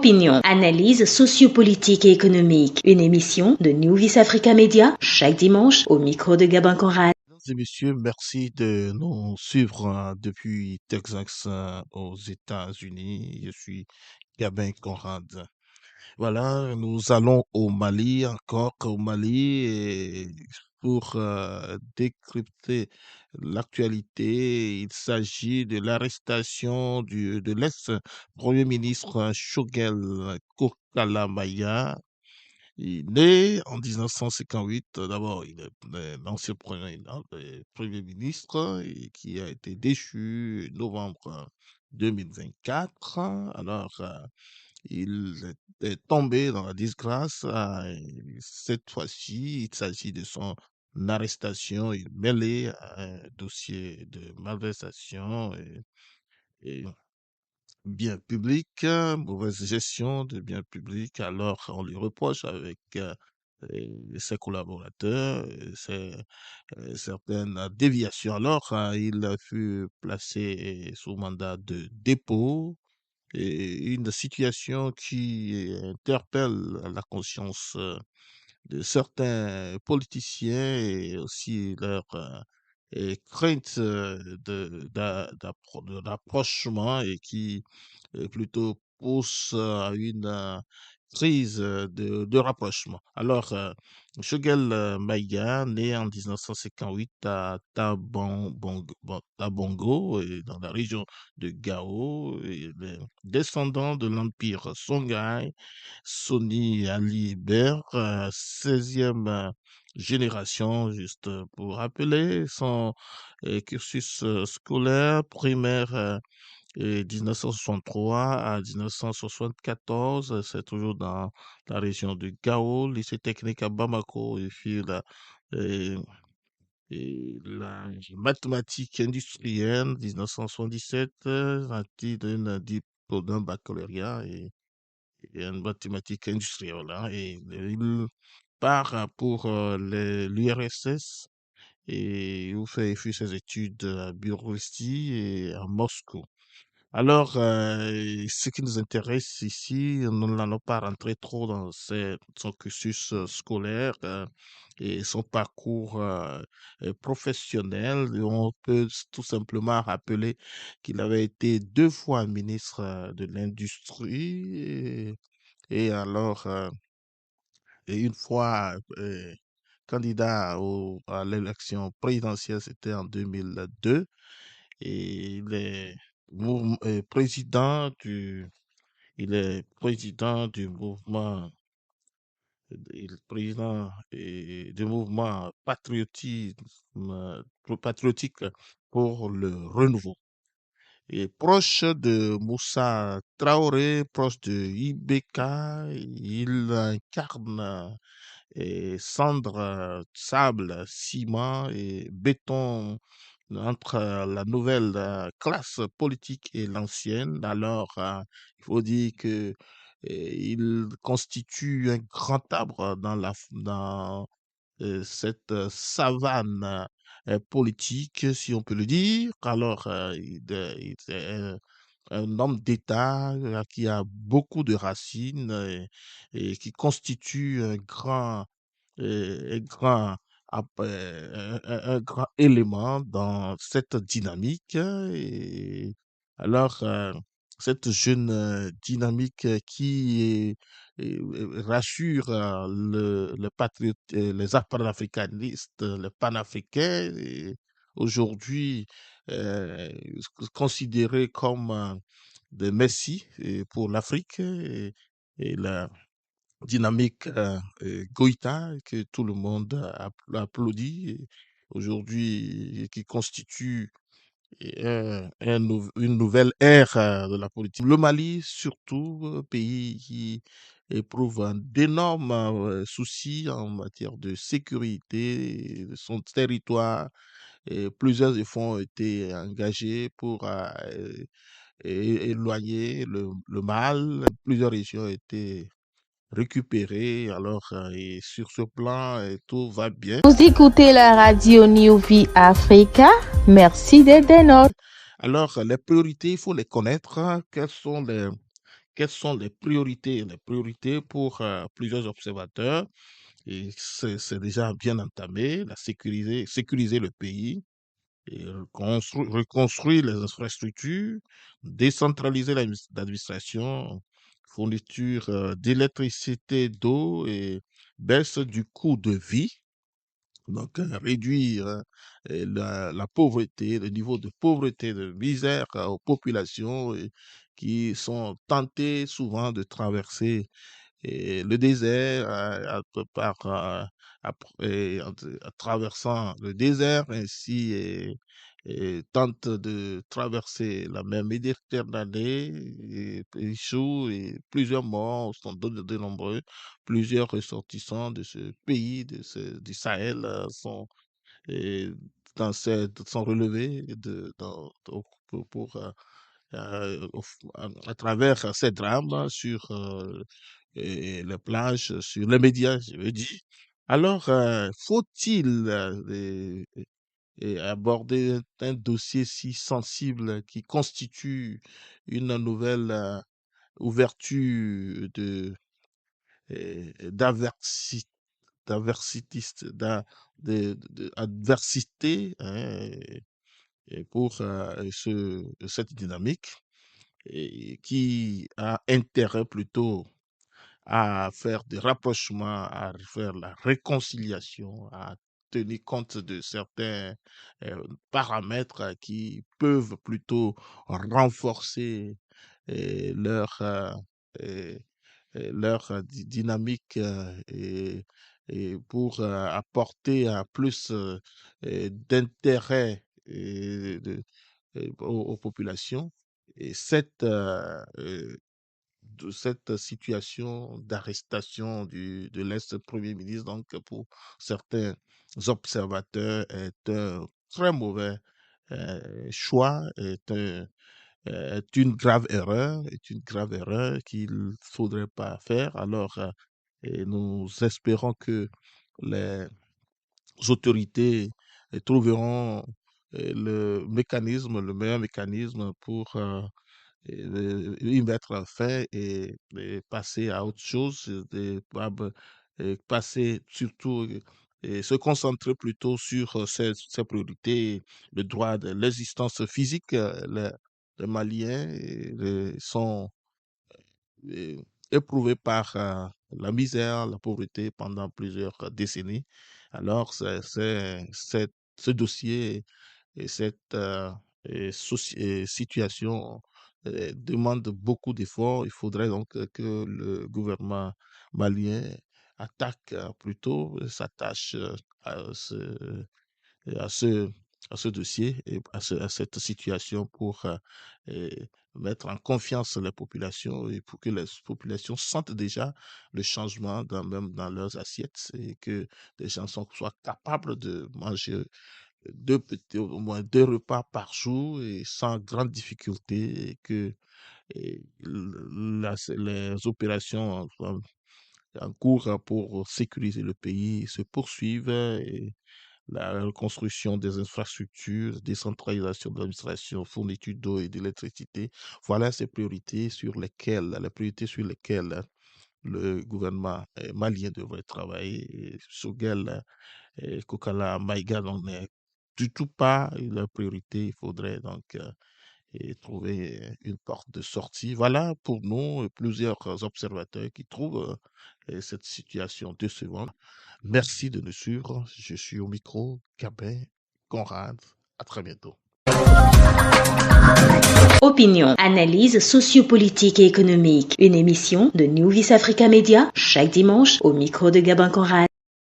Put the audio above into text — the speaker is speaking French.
opinion, analyse sociopolitique et économique. Une émission de New Vice Africa Media, chaque dimanche, au micro de Gabin Conrad. Mesdames et messieurs, merci de nous suivre depuis Texas aux États-Unis. Je suis Gabin Conrad. Voilà, nous allons au Mali, encore au Mali, et pour décrypter l'actualité. Il s'agit de l'arrestation de l'ex-premier ministre Choguel Kokala Maya. Il est né en 1958. D'abord, il est l'ancien premier ministre et qui a été déchu en novembre 2024. Alors, il est tombé dans la disgrâce. Cette fois-ci, il s'agit de son arrestation. Il est mêlé à un dossier de malversation et biens publics, mauvaise gestion de biens publics. Alors, on lui reproche avec ses collaborateurs certaines déviations. Alors, il a fut placé sous mandat de dépôt et une situation qui interpelle la conscience de certains politiciens et aussi leur crainte de rapprochement et qui plutôt pousse à une crise de rapprochement. Alors, Choguel Maïga, né en 1958 à Tabongo, dans la région de Gao, et les descendants de l'Empire Songhai, Soni Ali Ber, 16e génération, juste pour rappeler son cursus scolaire primaire et 1963 à 1974, c'est toujours dans la région de Gao, lycée technique à Bamako, et puis et- et la mathématique industrielle, 1977, un titre d'un baccalauréat et une mathématique industrielle. Et il part pour l'URSS et il fait ses études à Biélorussie et à Moscou. Alors, ce qui nous intéresse ici, nous n'allons pas rentrer trop dans son cursus scolaire et son parcours professionnel. On peut tout simplement rappeler qu'il avait été 2 fois ministre de l'Industrie et alors, et une fois candidat à l'élection présidentielle, c'était en 2002. Et président il est président du mouvement, il est président du mouvement patriotique pour le renouveau. Et proche de Moussa Traoré, proche de IBK, il incarne cendre, sable, ciment et béton entre la nouvelle classe politique et l'ancienne. Alors, il faut dire que il constitue un grand arbre dans cette savane politique, si on peut le dire. Alors, il est un homme d'État qui a beaucoup de racines et qui constitue un grand, un grand élément dans cette dynamique. Et alors, cette jeune dynamique qui rassure les panafricanistes, les panafricains, et aujourd'hui considérés comme des messies pour l'Afrique et la dynamique Goïta que tout le monde applaudit aujourd'hui et qui constitue une nouvelle ère de la politique. Le Mali, surtout, pays qui éprouve d'énormes soucis en matière de sécurité de son territoire. Et plusieurs efforts ont été engagés pour éloigner le mal. Plusieurs régions ont été récupérées. Alors, et sur ce plan, tout va bien. Vous écoutez la radio New Vie Africa. Merci d'être des nôtres. Alors, les priorités, il faut les connaître. Quelles sont quelles sont les priorités? Les priorités pour plusieurs observateurs, et c'est déjà bien entamé, sécuriser le pays, et reconstruire les infrastructures, décentraliser l'administration, fourniture d'électricité, d'eau et baisse du coût de vie. Donc, réduire la pauvreté, le niveau de pauvreté, de misère aux populations qui sont tentées souvent de traverser le désert en traversant le désert ainsi et tente de traverser la mer Méditerranée et échoue et plusieurs morts sont de nombreux. Plusieurs ressortissants de ce pays, du Sahel, euh, sont relevés à travers ces drames sur les plages, sur les médias, je veux dire. Alors, faut-il aborder un dossier si sensible qui constitue une nouvelle ouverture d'aversitiste, adversité, hein, et pour cette dynamique et qui a intérêt plutôt à faire des rapprochements, à faire la réconciliation, à tenir compte de certains paramètres qui peuvent plutôt renforcer leur, euh, dynamique et pour apporter plus d'intérêt aux populations. Et de cette situation d'arrestation de l'ex-premier ministre, donc pour certains observateurs, est un très mauvais choix, est une grave erreur qu'il ne faudrait pas faire. Alors, et nous espérons que les autorités trouveront le meilleur mécanisme pour y mettre fin et passer à autre chose, et passer surtout et se concentrer plutôt sur ces priorités, le droit de l'existence physique. Les Maliens sont euh, éprouvés par la misère, la pauvreté pendant plusieurs décennies. Alors, ce dossier et cette situation demande beaucoup d'efforts. Il faudrait donc que le gouvernement malien s'attache à ce, à ce dossier et à cette situation pour mettre en confiance les populations et pour que les populations sentent déjà le changement même dans leurs assiettes et que les gens soient capables de manger au moins 2 repas par jour et sans grande difficulté et que les opérations en cours pour sécuriser le pays se poursuivent et la reconstruction des infrastructures, décentralisation de l'administration, fourniture d'eau et d'électricité. Voilà les priorités sur lesquelles le gouvernement malien devrait travailler, sur lesquelles Kokala Maïga n'en est du tout pas la priorité. Il faudrait donc trouver une porte de sortie. Voilà pour nous plusieurs observateurs qui trouvent cette situation décevante. Merci de nous suivre. Je suis au micro, Gabin Conrad. À très bientôt. Opinion, analyse sociopolitique et économique. Une émission de New Vis Africa Media chaque dimanche au micro de Gabin Conrad.